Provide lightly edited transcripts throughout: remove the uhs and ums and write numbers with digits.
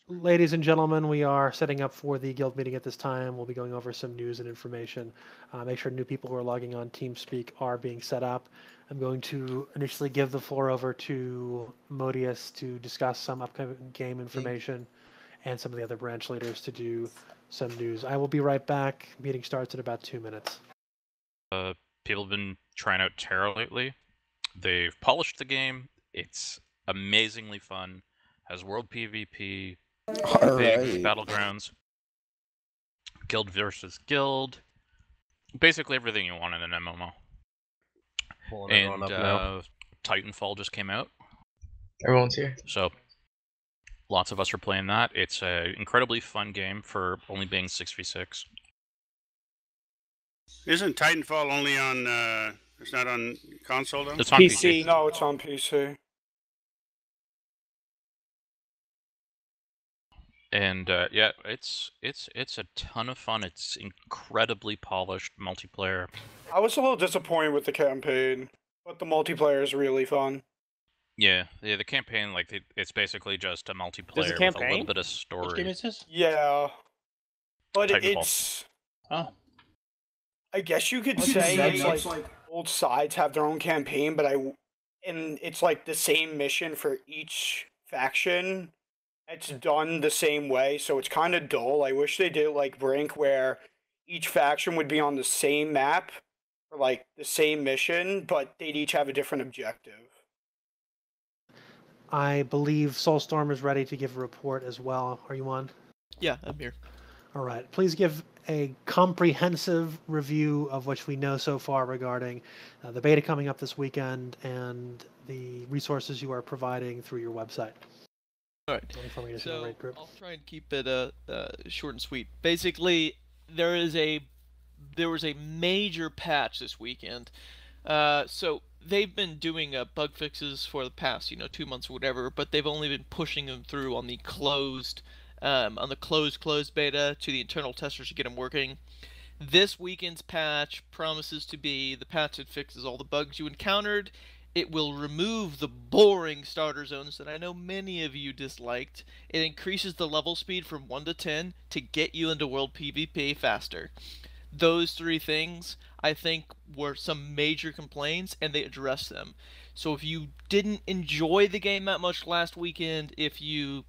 Ladies and gentlemen, we are setting up for the guild meeting at this time. We'll be going over some news and information. Make sure new people who are logging on TeamSpeak are being set up. I'm going to initially give the floor over to Modius to discuss some upcoming game information and some of the other branch leaders to do some news. I will be right back. Meeting starts in about 2 minutes. People have been trying out Terra lately. They've polished the game. It's amazingly fun. Has world PvP, big battlegrounds, guild versus guild, basically everything you want in an MMO. And Titanfall just came out. Everyone's here. So lots of us are playing that. It's an incredibly fun game for only being 6v6. Isn't Titanfall only on, it's not on console though? It's on PC. No, it's on PC. And yeah, it's a ton of fun. It's incredibly polished multiplayer. I was a little disappointed with the campaign, but the multiplayer is really fun. Yeah, the campaign, like, it's basically just a multiplayer with a little bit of story. Which game is this? Yeah, but Titanfall. it's. Oh. I guess you could say it's like both sides have their own campaign, and it's like the same mission for each faction. It's done the same way, so it's kind of dull. I wish they did like Brink, where each faction would be on the same map for like the same mission, but they'd each have a different objective. I believe Soulstorm is ready to give a report as well. Are you on? Yeah, I'm here. All right. Please give a comprehensive review of what we know so far regarding the beta coming up this weekend and the resources you are providing through your website. All right. So I'll try and keep it short and sweet. Basically, there was a major patch this weekend. So they've been doing bug fixes for the past 2 months or whatever, but they've only been pushing them through on the closed beta to the internal testers to get them working. This weekend's patch promises to be the patch that fixes all the bugs you encountered. It will remove the boring starter zones that I know many of you disliked. It increases the level speed from 1 to 10 to get you into world PvP faster. Those 3 things, I think, were some major complaints, and they addressed them. So if you didn't enjoy the game that much last weekend, if you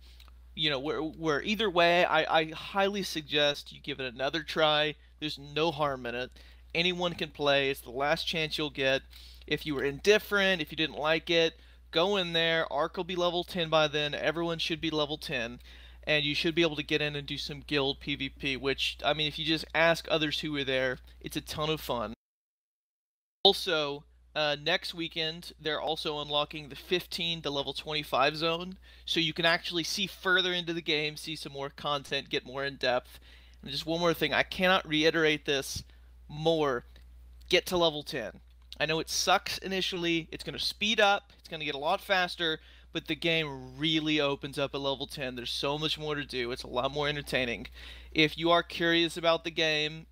where either way, I highly suggest you give it another try. There's no harm in it. Anyone can play. It's the last chance you'll get. If you were indifferent, if you didn't like it, go in there. Arc will be level 10 by then. Everyone should be level 10. And you should be able to get in and do some guild PvP, which, I mean, if you just ask others who were there, it's a ton of fun. Also, next weekend, they're also unlocking the 15 to level 25 zone, so you can actually see further into the game, see some more content, get more in depth. And just one more thing, I cannot reiterate this more. Get to level 10. I know it sucks initially, it's going to speed up, it's going to get a lot faster, but the game really opens up at level 10. There's so much more to do, it's a lot more entertaining. If you are curious about the game,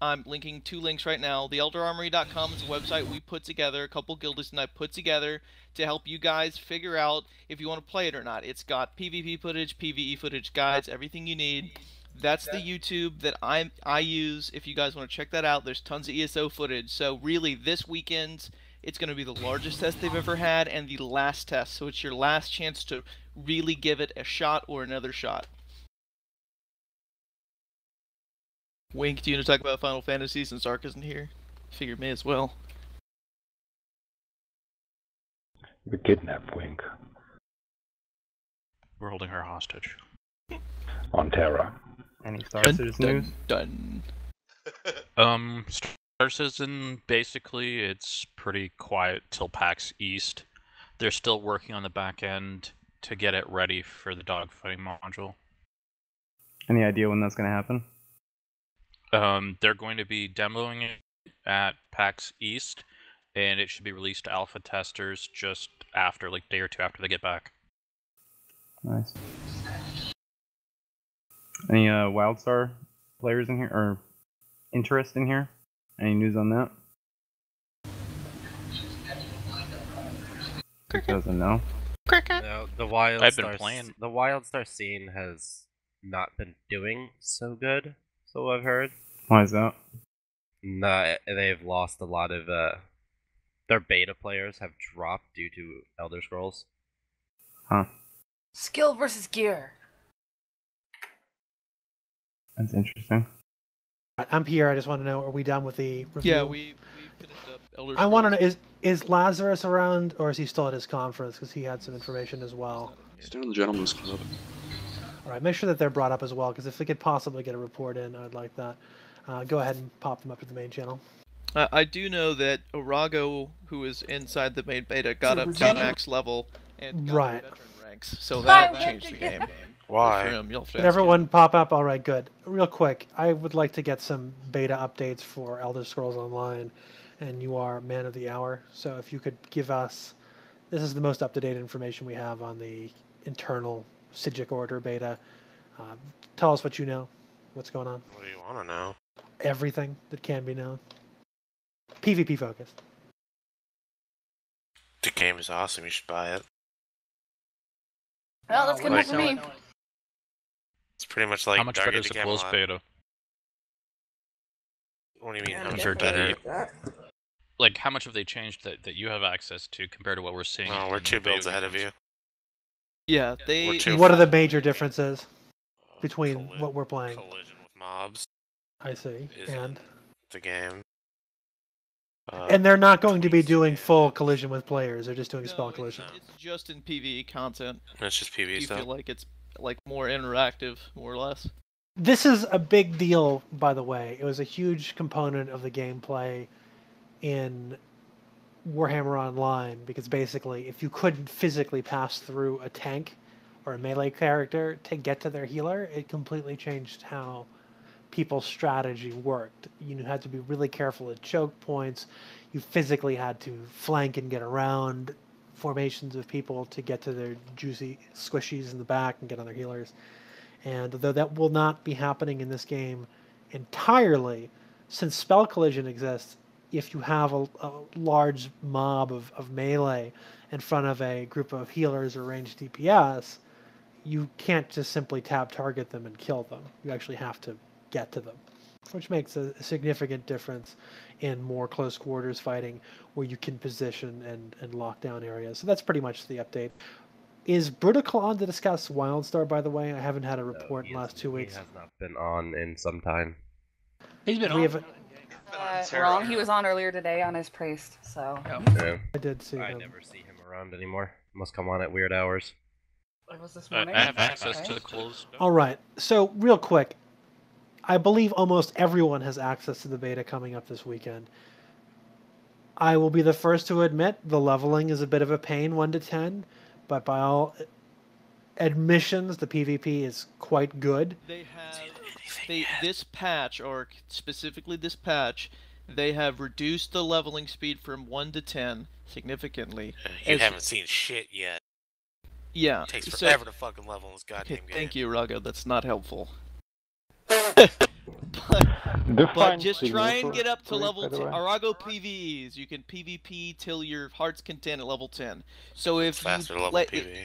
I'm linking 2 links right now. TheElderArmory.com is a website we put together, a couple guildists and I put together to help you guys figure out if you want to play it or not. It's got PvP footage, PvE footage, guides, everything you need. That's the YouTube that I use. If you guys want to check that out, there's tons of ESO footage. So really, this weekend, it's going to be the largest test they've ever had and the last test. So it's your last chance to really give it a shot or another shot. Wink, do you want to talk about Final Fantasy since Ark isn't here? Figured may as well. We kidnapped Wink. We're holding her hostage. On Terra. Any Star Citizen news? Done. Star Citizen, basically, it's pretty quiet till PAX East. They're still working on the back end to get it ready for the dogfighting module. Any idea when that's going to happen? They're going to be demoing it at PAX East, and it should be released to alpha testers just after, like, a day or 2 after they get back. Nice. Any WildStar players in here, or interest in here? Any news on that? Cricket. Doesn't know. Cricket. No, the I've been playing. The WildStar scene has not been doing so good, so I've heard. Why is that? No, they've lost a lot of their beta players have dropped due to Elder Scrolls. Huh. Skill versus gear. That's interesting. I'm here. I just want to know, are we done with the review? Yeah, we finished up Elder I want to Scrolls. know, is Lazarus around, or is he still at his conference? Because he had some information as well. He's doing the Gentleman's Club. All right, make sure that they're brought up as well, because if we could possibly get a report in, I'd like that. Go ahead and pop them up to the main channel. I do know that Arago, who is inside the main beta, got up to max level and got Right. veteran ranks, so that changed the game. Why? Can everyone pop up? All right, good. Real quick, I would like to get some beta updates for Elder Scrolls Online, and you are man of the hour. So if you could give us, this is the most up-to-date information we have on the internal Sigic Order beta. Tell us what you know. What's going on? What do you want to know? Everything that can be known. PvP focused. The game is awesome. You should buy it. Well, that's good enough for me. It's pretty much like How much better Dark is Age the closed Camelot. beta? What do you mean? How much Compared to better? like, how much have they changed that you have access to compared to what we're seeing? Oh, we're in 2 the builds beta ahead of games? you. Yeah, they. We're two- What are the major differences between Colli- what we're playing? Collision with mobs I see. is And the game. and they're not going to be doing full collision with players. They're just doing spell collision. It's just in PvE content. It's just PvE Do you stuff. feel like it's like more interactive, more or less? This is a big deal, by the way. It was a huge component of the gameplay in Warhammer Online, because basically, if you couldn't physically pass through a tank or a melee character to get to their healer, it completely changed how people's strategy worked. You had to be really careful at choke points. You physically had to flank and get around formations of people to get to their juicy squishies in the back and get on their healers. And though that will not be happening in this game entirely, since spell collision exists, if you have a large mob of melee in front of a group of healers or ranged DPS, you can't just simply tab target them and kill them. You actually have to get to them, which makes a significant difference in more close quarters fighting where you can position and lock down areas. So that's pretty much the update. Is Brutical on to discuss WildStar, by the way? I haven't had a report in the last 2 weeks. He has not been on in some time. He's been on. Wrong. He was on earlier today on his priest, so. Yeah. I did see I him. never see him around anymore. Must come on at weird hours. It was this I morning. have access to the closed. All right. So real quick, I believe almost everyone has access to the beta coming up this weekend. I will be the first to admit the leveling is a bit of a pain, 1 to 10, but by all admissions, the PvP is quite good. They have this patch, or specifically this patch, they have reduced the leveling speed from 1 to 10 significantly. You haven't seen shit yet. Yeah. It takes forever to fucking level in this goddamn game. Thank you, Rago. That's not helpful. Define But just try signature, and get up to please, level by the 10. way. Arago PvEs, you can PvP till your heart's content at level 10. So if Faster you level PvE.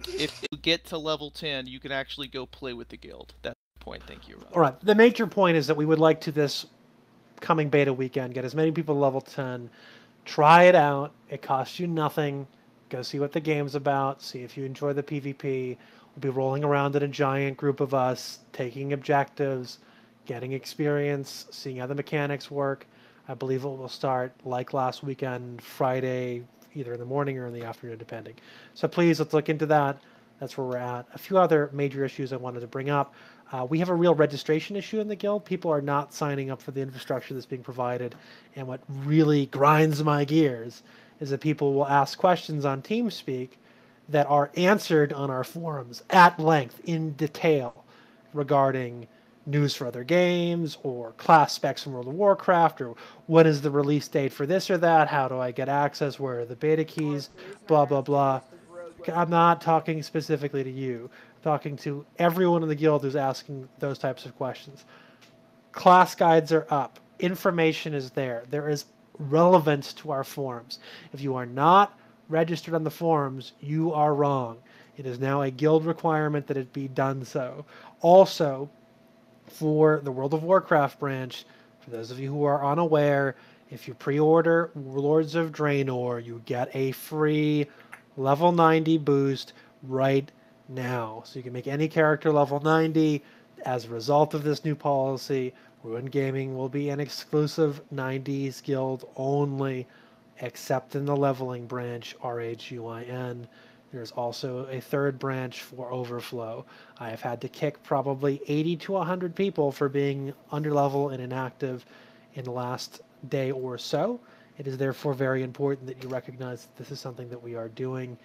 if you get to level 10, you can actually go play with the guild. That's the point. Thank you, Rago. All right. The major point is that we would like to, this coming beta weekend, get as many people to level 10, try it out. It costs you nothing. Go see what the game's about. See if you enjoy the PvP. We'll be rolling around in a giant group of us, taking objectives, getting experience, seeing how the mechanics work. I believe it will start, like last weekend, Friday, either in the morning or in the afternoon, depending. So please, let's look into that. That's where we're at. A few other major issues I wanted to bring up. We have a real registration issue in the guild. People are not signing up for the infrastructure that's being provided. And what really grinds my gears is that people will ask questions on TeamSpeak that are answered on our forums at length, in detail, regarding news for other games, or class specs from World of Warcraft, or when is the release date for this or that, how do I get access, where are the beta keys, blah, blah, blah. I'm not talking specifically to you. I'm talking to everyone in the guild who's asking those types of questions. Class guides are up. Information is there. There is relevance to our forums. If you are not registered on the forums, you are wrong. It is now a guild requirement that it be done so. Also, for the World of Warcraft branch, for those of you who are unaware, if you pre-order Warlords of Draenor, you get a free level 90 boost right now. So you can make any character level 90. As a result of this new policy, RuinGaming will be an exclusive 90s guild only, except in the leveling branch, RHUIN. There's also a third branch for overflow. I have had to kick probably 80 to 100 people for being underlevel and inactive in the last day or so. It is therefore very important that you recognize that this is something that we are doing.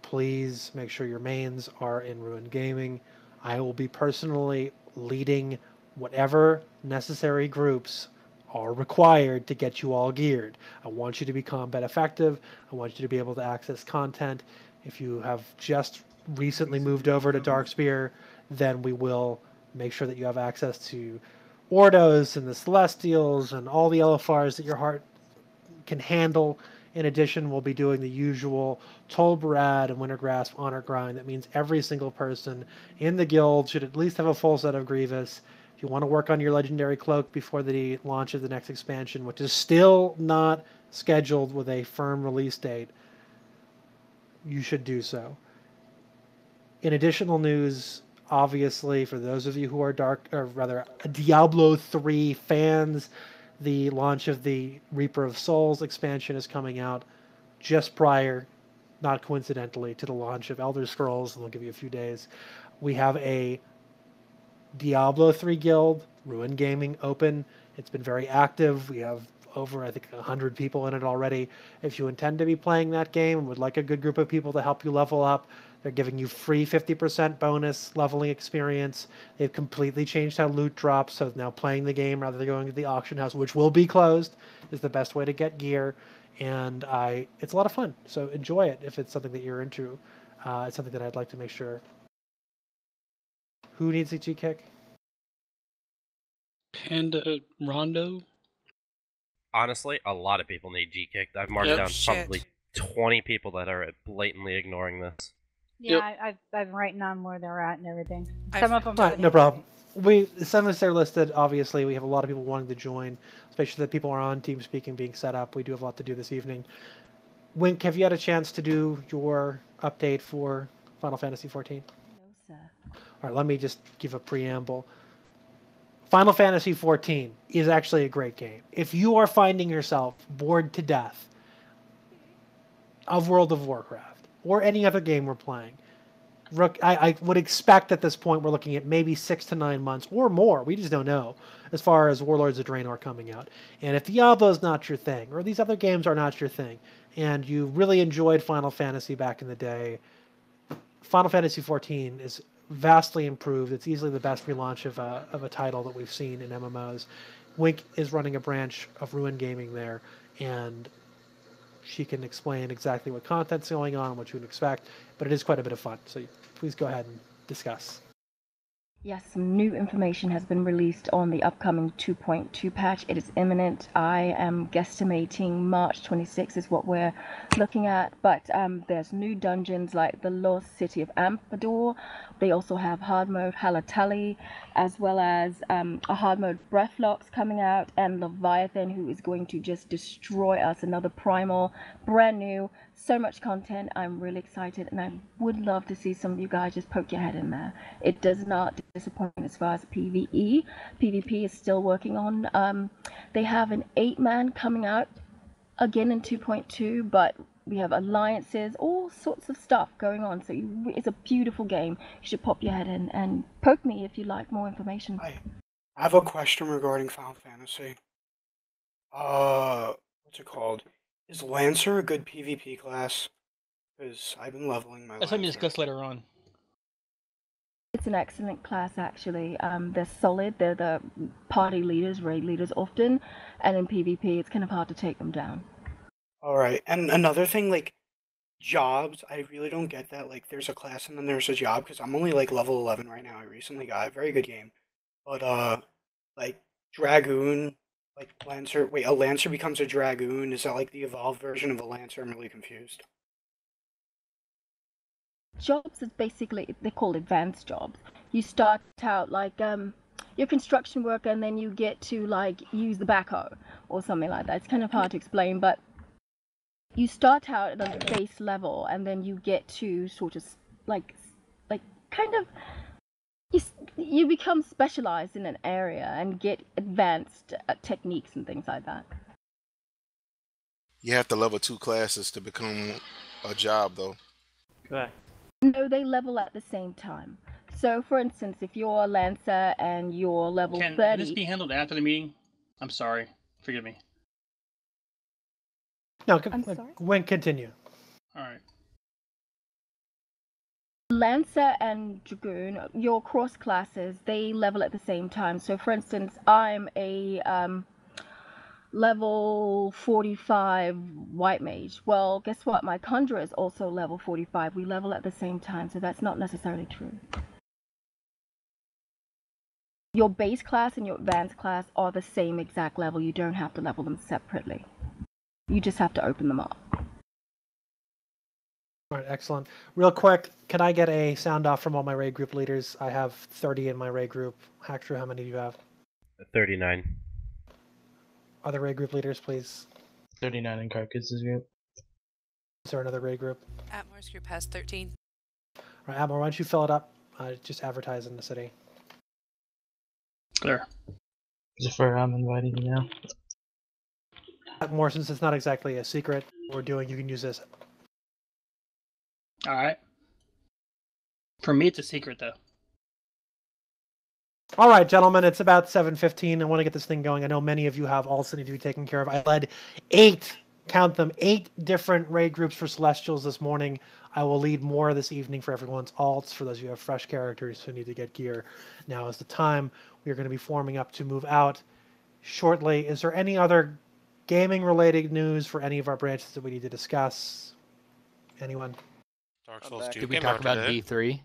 Please make sure your mains are in RuinGaming. I will be personally leading whatever necessary groups are required to get you all geared. I want you to be combat effective. I want you to be able to access content. If you have just recently moved over to Darkspear, then we will make sure that you have access to Ordos and the Celestials and all the LFRs that your heart can handle. In addition, we'll be doing the usual Tolbarad and Wintergrasp honor grind. That means every single person in the guild should at least have a full set of Grievous. If you want to work on your legendary cloak before the launch of the next expansion, which is still not scheduled with a firm release date, you should do so. In additional news, obviously, for those of you who are Diablo 3 fans, the launch of the Reaper of Souls expansion is coming out just prior, not coincidentally, to the launch of Elder Scrolls, and they'll give you a few days. We have a Diablo 3 guild, RuinGaming, open. It's been very active. We have over, I think, 100 people in it already. If you intend to be playing that game and would like a good group of people to help you level up, they're giving you free 50% bonus leveling experience. They've completely changed how loot drops, so now playing the game rather than going to the auction house, which will be closed, is the best way to get gear. And it's a lot of fun, so enjoy it if it's something that you're into. It's something that I'd like to make sure. Who needs a G-Kick? Panda Rondo? Honestly, a lot of people need G-Kicked. I've marked down probably 20 people that are blatantly ignoring this. Yeah, I've written on where they're at and everything. Some of them. No problem. Some of us are listed. Obviously, we have a lot of people wanting to join, especially that people are on TeamSpeak and being set up. We do have a lot to do this evening. Wink, have you had a chance to do your update for Final Fantasy XIV? No, sir. All right, let me just give a preamble. Final Fantasy XIV is actually a great game. If you are finding yourself bored to death of World of Warcraft or any other game we're playing, I would expect at this point we're looking at maybe 6 to 9 months or more. We just don't know as far as Warlords of Draenor coming out. And if Diablo is not your thing, or these other games are not your thing, and you really enjoyed Final Fantasy back in the day, Final Fantasy XIV is vastly improved. It's easily the best relaunch of a title that we've seen in MMOs. Wink is running a branch of RuinGaming there, and she can explain exactly what content's going on, what you would expect, but it is quite a bit of fun. So please go ahead and discuss. Yes, some new information has been released on the upcoming 2.2 patch. It is imminent. I am guesstimating March 26 is what we're looking at, but there's new dungeons like the Lost City of Amphodor. They also have hard mode Halatali, as well as a hard mode Breathlocks coming out, and Leviathan, who is going to just destroy us. Another primal, brand new, so much content. I'm really excited, and I would love to see some of you guys just poke your head in there. It does not disappoint as far as PvE. PvP is still working on. They have an 8-man coming out again in 2.2, but we have alliances, all sorts of stuff going on. So it's a beautiful game. You should pop your head in and poke me if you'd like more information. I have a question regarding Final Fantasy. What's it called? Is Lancer a good PvP class? Because I've been leveling my That's something to discuss later on. It's an excellent class, actually. They're solid. They're the party leaders, raid leaders often, and in PvP, it's kind of hard to take them down. All right, and another thing, like jobs, I really don't get that. Like, there's a class and then there's a job, because I'm only like level 11 right now. I recently got a very good game, but like Dragoon, like Lancer. Wait, a Lancer becomes a Dragoon. Is that like the evolved version of a Lancer? I'm really confused. jobs is basically, they're called advanced jobs. You start out like you're a construction worker, and then you get to like use the backhoe or something like that. It's kind of hard to explain, but you start out at a base level, and then you get to sort of like kind of you become specialized in an area and get advanced techniques and things like that. You have to level 2 classes to become a job, though. Correct. No, they level at the same time. So, for instance, if you're a Lancer and you're level 30... Can this be handled after the meeting? I'm sorry. Forgive me. No, I'm sorry? When continue. All right. Lancer and Dragoon, your cross classes, they level at the same time. So, for instance, I'm a level 45 white mage. Well, guess what? My Conjurer is also level 45. We level at the same time, so that's not necessarily true. Your base class and your advanced class are the same exact level. You don't have to level them separately. You just have to open them up. All right, excellent. Real quick, can I get a sound off from all my raid group leaders? I have 30 in my raid group. Hacktrue, how many do you have? 39. Other raid group leaders, please. 39 in Carcass's group. Is there another raid group? Atmore's group has 13. All right, Atmore, why don't you fill it up? Just advertise in the city. Clear. Zephyr, I'm inviting you now. Atmore, since it's not exactly a secret we're doing, you can use this. All right. For me, it's a secret, though. All right, gentlemen, it's about 7:15. I want to get this thing going. I know many of you have alts that need to be taken care of. I led 8 different raid groups for Celestials this morning. I will lead more this evening for everyone's alts. For those of you who have fresh characters who need to get gear, now is the time. We are going to be forming up to move out shortly. Is there any other gaming-related news for any of our branches that we need to discuss? Anyone? Dark Souls 2 Did we came talk out about today. D3?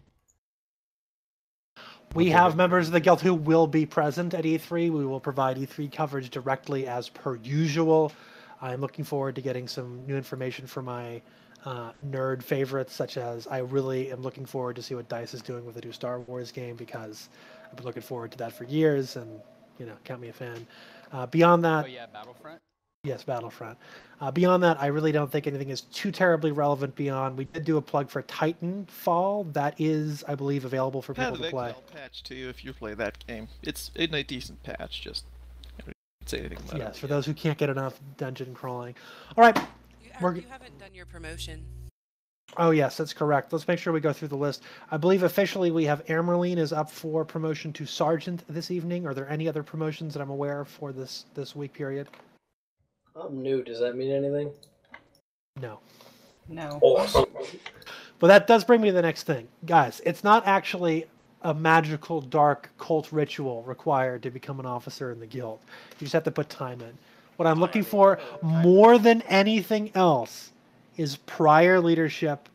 We have members of the guild who will be present at E3. We will provide E3 coverage directly as per usual. I'm looking forward to getting some new information for my nerd favorites, such as I really am looking forward to see what DICE is doing with the new Star Wars game, because I've been looking forward to that for years, and, you know, count me a fan. Beyond that... Oh yeah, Battlefront? Yes, Battlefront. Beyond that, I really don't think anything is too terribly relevant beyond. We did do a plug for Titanfall. That is, I believe, available for people to play. I'll patch to you if you play that game. It's in a decent patch, just I don't say anything about it. Yes, for those who can't get enough dungeon crawling. All right. You haven't done your promotion. Oh, yes, that's correct. Let's make sure we go through the list. I believe officially we have Amerline is up for promotion to Sergeant this evening. Are there any other promotions that I'm aware of for this week period? I'm new. Does that mean anything? No. No. Awesome. But that does bring me to the next thing. Guys, it's not actually a magical, dark cult ritual required to become an officer in the guild. You just have to put time in. What I'm looking for more than anything else is prior leadership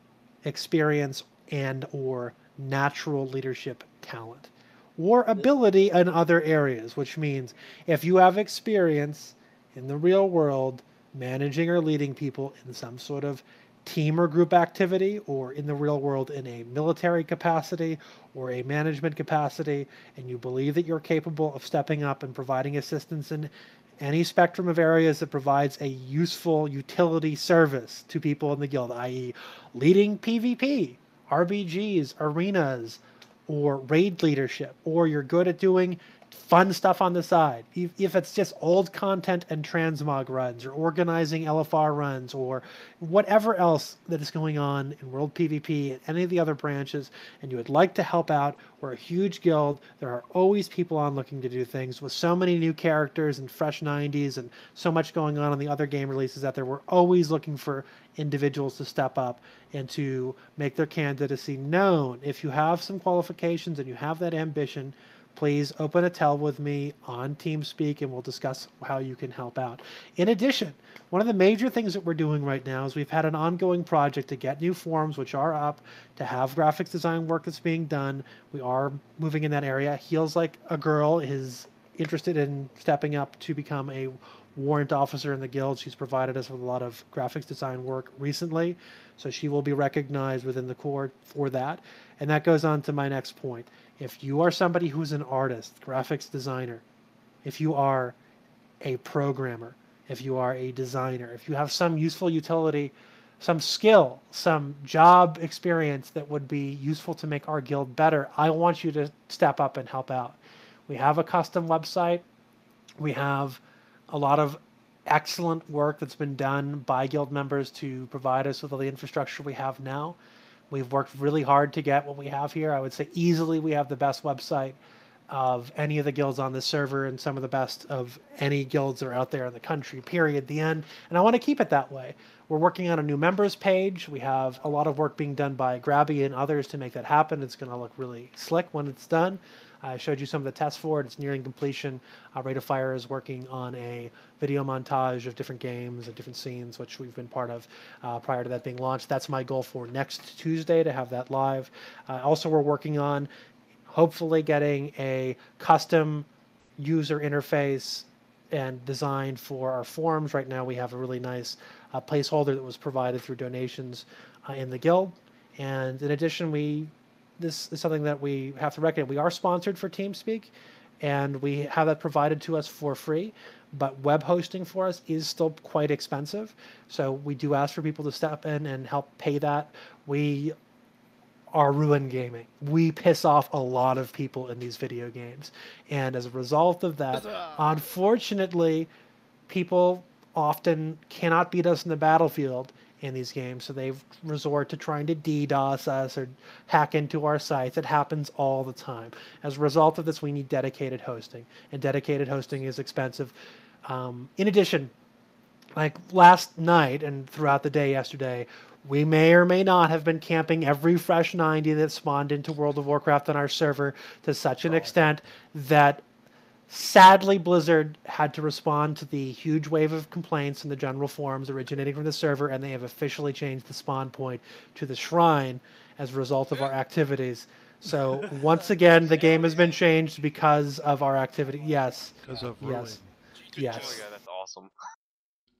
experience and or natural leadership talent or ability in other areas, which means if you have experience in the real world managing or leading people in some sort of team or group activity, or in the real world in a military capacity or a management capacity, and you believe that you're capable of stepping up and providing assistance in any spectrum of areas that provides a useful utility service to people in the guild, i.e. leading PvP, RBGs, arenas, or raid leadership, or you're good at doing fun stuff on the side. If it's just old content and transmog runs, or organizing LFR runs, or whatever else that is going on in World PvP and any of the other branches, and you would like to help out, we're a huge guild. There are always people on looking to do things. With so many new characters and fresh 90s and so much going on in the other game releases out there, we're always looking for individuals to step up and to make their candidacy known. If you have some qualifications and you have that ambition, please open a tel with me on TeamSpeak and we'll discuss how you can help out. In addition, one of the major things that we're doing right now is we've had an ongoing project to get new forms, which are up, to have graphics design work that's being done. We are moving in that area. Heals Like a Girl is interested in stepping up to become a warrant officer in the guild. She's provided us with a lot of graphics design work recently, so she will be recognized within the Corps for that. And that goes on to my next point. If you are somebody who's an artist, graphics designer, if you are a programmer, if you are a designer, if you have some useful utility, some skill, some job experience that would be useful to make our guild better, I want you to step up and help out. We have a custom website. We have a lot of excellent work that's been done by guild members to provide us with all the infrastructure we have now. We've worked really hard to get what we have here. I would say easily we have the best website of any of the guilds on this server and some of the best of any guilds that are out there in the country, period, the end. And I want to keep it that way. We're working on a new members page. We have a lot of work being done by Grabby and others to make that happen. It's going to look really slick when it's done. I showed you some of the tests for it. It's nearing completion. Rate of Fire is working on a video montage of different games and different scenes, which we've been part of prior to that being launched. That's my goal for next Tuesday, to have that live. Also, we're working on hopefully getting a custom user interface and design for our forums. Right now we have a really nice placeholder that was provided through donations in the guild. And in addition, this is something that we have to recognize. We are sponsored for TeamSpeak, and we have that provided to us for free, but web hosting for us is still quite expensive. So we do ask for people to step in and help pay that. We are RuinGaming. We piss off a lot of people in these video games. And as a result of that, unfortunately, people often cannot beat us in the battlefield in these games, so they resort to trying to DDoS us or hack into our sites. It happens all the time. As a result of this, we need dedicated hosting, and dedicated hosting is expensive. In addition, like last night and throughout the day yesterday, we may or may not have been camping every fresh 90 that spawned into World of Warcraft on our server to such an extent that sadly Blizzard had to respond to the huge wave of complaints in the general forums originating from the server, and they have officially changed the spawn point to the shrine as a result of our activities. So once again, the game has been changed because of our activity. Yes. Because of yes. Yes. That's awesome.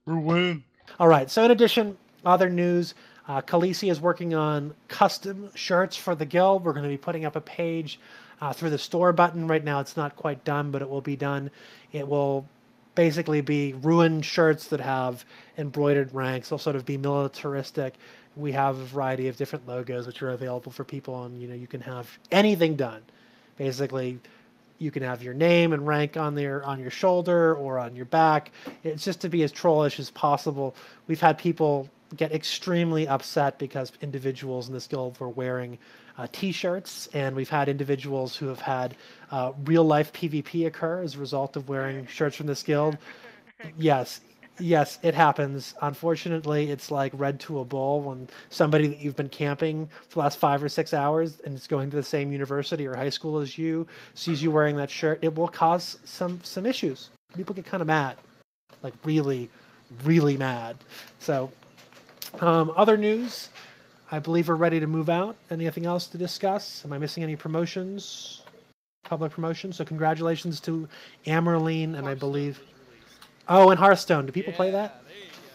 Ruin. All right. So in addition, other news. Khaleesi is working on custom shirts for the guild. We're going to be putting up a page through the store button. Right now it's not quite done, but it will be done. It will basically be Ruin shirts that have embroidered ranks. They'll sort of be militaristic. We have a variety of different logos which are available for people, and you can have anything done. Basically, you can have your name and rank on your shoulder or on your back. It's just to be as trollish as possible. We've had people get extremely upset because individuals in this guild were wearing t-shirts, and we've had individuals who have had real-life PvP occur as a result of wearing shirts from this guild. Yes, it happens. Unfortunately, it's like red to a bull when somebody that you've been camping for the last 5 or 6 hours and is going to the same university or high school as you sees you wearing that shirt. It will cause some issues. People get kind of mad, like really, really mad. So other news, I believe we're ready to move out. Anything else to discuss? Am I missing any promotions? Public promotions? So congratulations to Amerline, and I believe... Oh, and Hearthstone. Do people play that?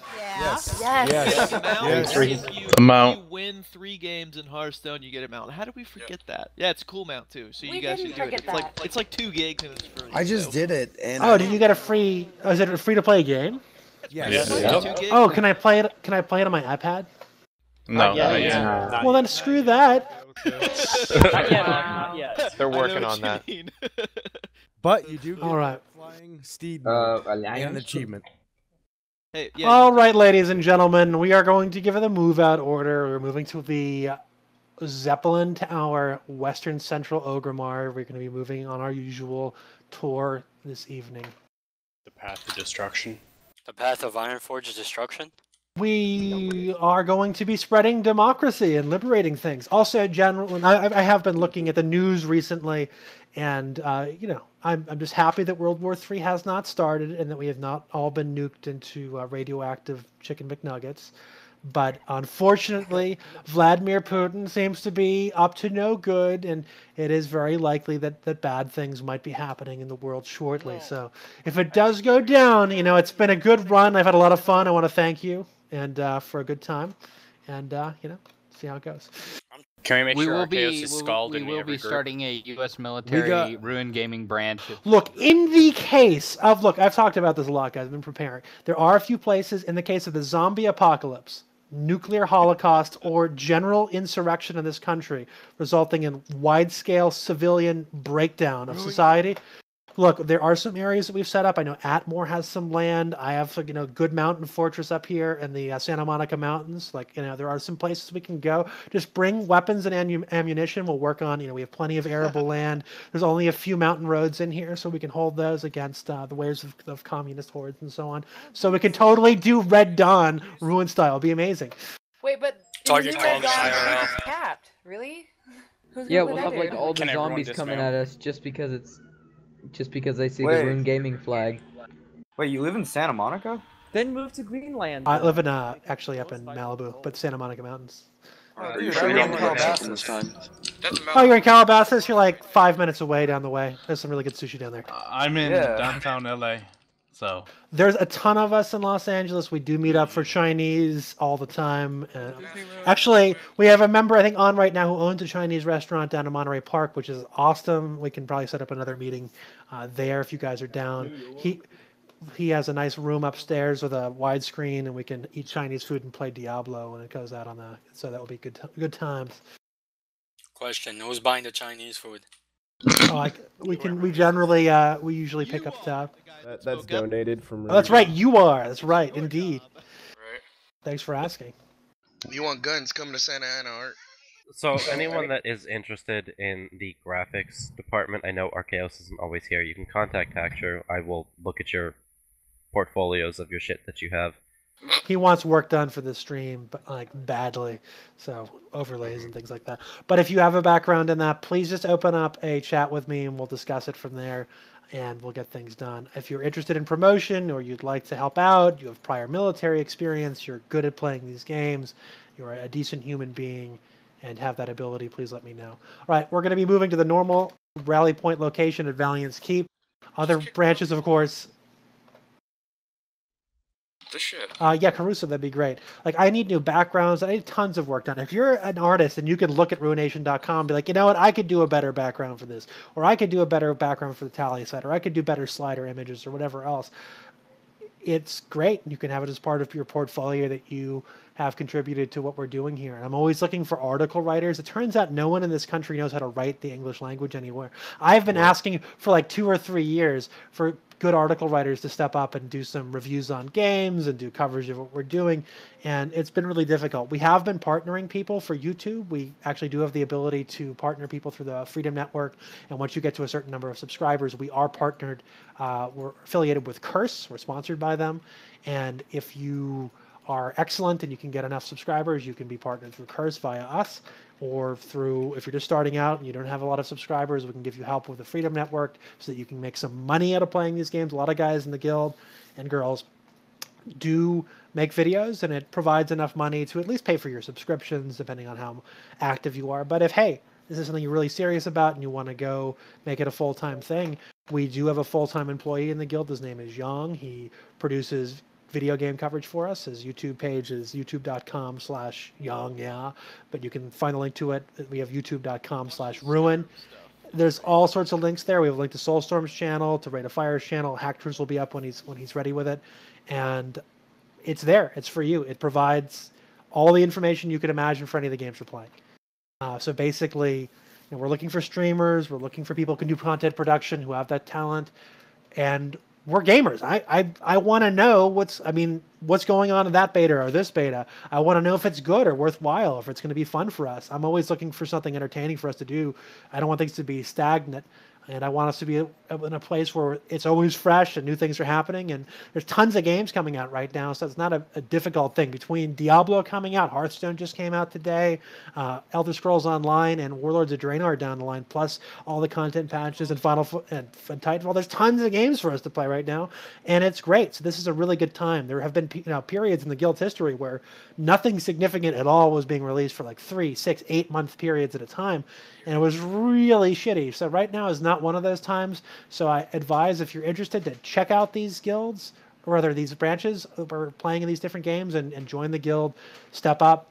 Yes. Yes. If you win 3 games in Hearthstone, you get a mount. How did we forget that? Yeah, it's a cool mount too. So you guys should do it. It's like 2 gigs and it's free. I just did it. And did you get a free? Oh, is it a free-to-play game? Yes. Oh, can I play it? Can I play it on my iPad? No. Well, then screw that. Not yet. They're working on that. But you do get All right. flying steed and an achievement. Hey, All right, ladies and gentlemen, we are going to give it the move-out order. We're moving to the Zeppelin Tower, Western Central Ogrimmar. We're going to be moving on our usual tour this evening. The path to destruction. The path of Ironforge's destruction? We are going to be spreading democracy and liberating things. Also, generally, I have been looking at the news recently, and I'm just happy that World War III has not started and that we have not all been nuked into radioactive chicken McNuggets. But unfortunately, Vladimir Putin seems to be up to no good, and it is very likely that bad things might be happening in the world shortly. So if it does go down, it's been a good run. I've had a lot of fun. I want to thank you and for a good time, and see how it goes. Can we make We sure will Arceus be is scalded in we will every be group? starting a U.S. military Ruin Gaming branch. Look, in the case of, I've talked about this a lot, guys. I've been preparing. There are a few places in the case of the zombie apocalypse, nuclear holocaust, or general insurrection in this country, resulting in wide-scale civilian breakdown of society. Look, there are some areas that we've set up. I know Atmore has some land. I have, good mountain fortress up here in the Santa Monica Mountains. There are some places we can go. Just bring weapons and ammunition. We'll work on, we have plenty of arable land. There's only a few mountain roads in here, so we can hold those against the waves of communist hordes and so on. So we can totally do Red Dawn Ruin style. It'll be amazing. Wait, but Target Red Dawn IRL. is capped. Really? Who's Yeah, gonna we'll play have that like dude? all the Can everyone zombies coming dismount? at us just because they see Wait. the RuinGaming flag. Wait, you live in Santa Monica? Then move to Greenland. I live in actually up in Malibu, but Santa Monica Mountains. Oh, dude, I live in Calabasas. Oh, you're in Calabasas? You're like 5 minutes away down the way. There's some really good sushi down there. I'm in downtown LA, so. There's a ton of us in Los Angeles. We do meet up for Chinese all the time. Actually, we have a member, I think, on right now who owns a Chinese restaurant down in Monterey Park, which is awesome. We can probably set up another meeting there if you guys are down. He has a nice room upstairs with a widescreen, and we can eat Chinese food and play Diablo when it goes out on the. So that will be good times. Question: who's buying the Chinese food? Oh, we generally we usually pick up stuff. That's donated from. Oh, that's right. You are. That's right. Indeed. Right. Thanks for asking. You want guns? Come to Santa Ana, Art. So anyone that is interested in the graphics department, I know Arceus isn't always here. You can contact Hacksher. I will look at your portfolios of your shit that you have. He wants work done for the stream, but badly, so overlays and things like that. But if you have a background in that, please just open up a chat with me and we'll discuss it from there, and we'll get things done. If you're interested in promotion or you'd like to help out, you have prior military experience, you're good at playing these games, you're a decent human being, and have that ability, please let me know. All right, we're going to be moving to the normal rally point location at Valiant's Keep. Other branches, of course. This shit. Yeah, Caruso, that'd be great. I need new backgrounds. I need tons of work done. If you're an artist and you can look at Ruination.com and be like, you know what, I could do a better background for this, or I could do a better background for the tally set, or I could do better slider images, or whatever else. It's great. You can have it as part of your portfolio that you have contributed to what we're doing here. And I'm always looking for article writers. It turns out no one in this country knows how to write the English language anywhere. I've been asking for 2 or 3 years for good article writers to step up and do some reviews on games and do coverage of what we're doing. And it's been really difficult. We have been partnering people for YouTube. We actually do have the ability to partner people through the Freedom Network. And once you get to a certain number of subscribers, we are partnered. We're affiliated with Curse. We're sponsored by them. And if you are excellent and you can get enough subscribers, you can be partnered through Curse via us, or through, if you're just starting out and you don't have a lot of subscribers, we can give you help with the Freedom Network so that you can make some money out of playing these games. A lot of guys in the guild and girls do make videos, and it provides enough money to at least pay for your subscriptions, depending on how active you are. But if, hey, this is something you're really serious about and you want to go make it a full-time thing, we do have a full-time employee in the guild. His name is Yang. He produces video game coverage for us. His YouTube page is youtube.com/Yang, yeah, but you can find the link to it. We have youtube.com/Ruin. There's all sorts of links there. We have a link to Soulstorm's channel, to Rate of Fire's channel. Hackers will be up when he's ready with it, and it's there. It's for you. It provides all the information you could imagine for any of the games you're playing. So basically, we're looking for streamers. We're looking for people who can do content production, who have that talent, and we're gamers. I want to know what's going on in that beta or this beta. I want to know if it's good or worthwhile, if it's going to be fun for us. I'm always looking for something entertaining for us to do. I don't want things to be stagnant. And I want us to be in a place where it's always fresh and new things are happening. And there's tons of games coming out right now, so it's not a difficult thing. Between Diablo coming out, Hearthstone just came out today, Elder Scrolls Online and Warlords of Draenor are down the line, plus all the content patches and and Titanfall. There's tons of games for us to play right now, and it's great. So this is a really good time. There have been periods in the Guild's history where nothing significant at all was being released for like 3, 6, 8 month periods at a time, and it was really shitty. So right now is not one of those times. So I advise, if you're interested, to check out these guilds, or rather these branches that are playing in these different games, and join the guild, step up,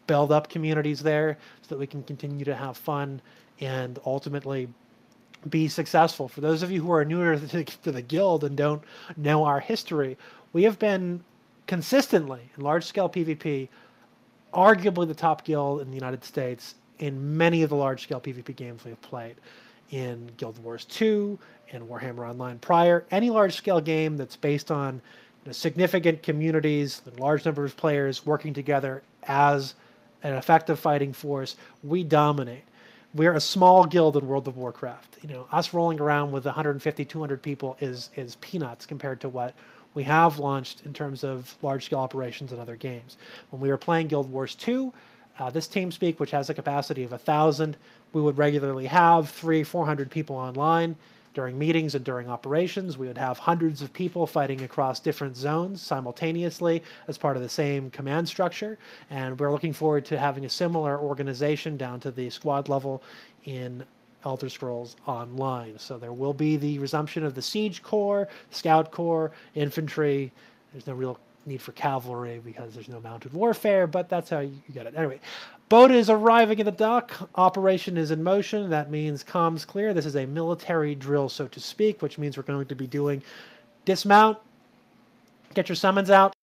build up communities there so that we can continue to have fun and ultimately be successful. For those of you who are newer to the guild and don't know our history, we have been consistently in large-scale PvP arguably the top guild in the United States in many of the large-scale PvP games we've played. In Guild Wars 2, in Warhammer Online prior, any large-scale game that's based on significant communities, a large number of players working together as an effective fighting force, we dominate. We're a small guild in World of Warcraft. Us rolling around with 150, 200 people is peanuts compared to what we have launched in terms of large-scale operations in other games. When we were playing Guild Wars 2, this TeamSpeak, which has a capacity of 1,000, we would regularly have 300-400 people online during meetings and during operations. We would have hundreds of people fighting across different zones simultaneously as part of the same command structure. And we're looking forward to having a similar organization down to the squad level in Elder Scrolls Online. So there will be the resumption of the Siege Corps, Scout Corps, Infantry. There's no real need for cavalry because there's no mounted warfare, but that's how you get it. Anyway, boat is arriving at the dock. Operation is in motion. That means comms clear. This is a military drill, so to speak, which means we're going to be doing dismount, get your summons out,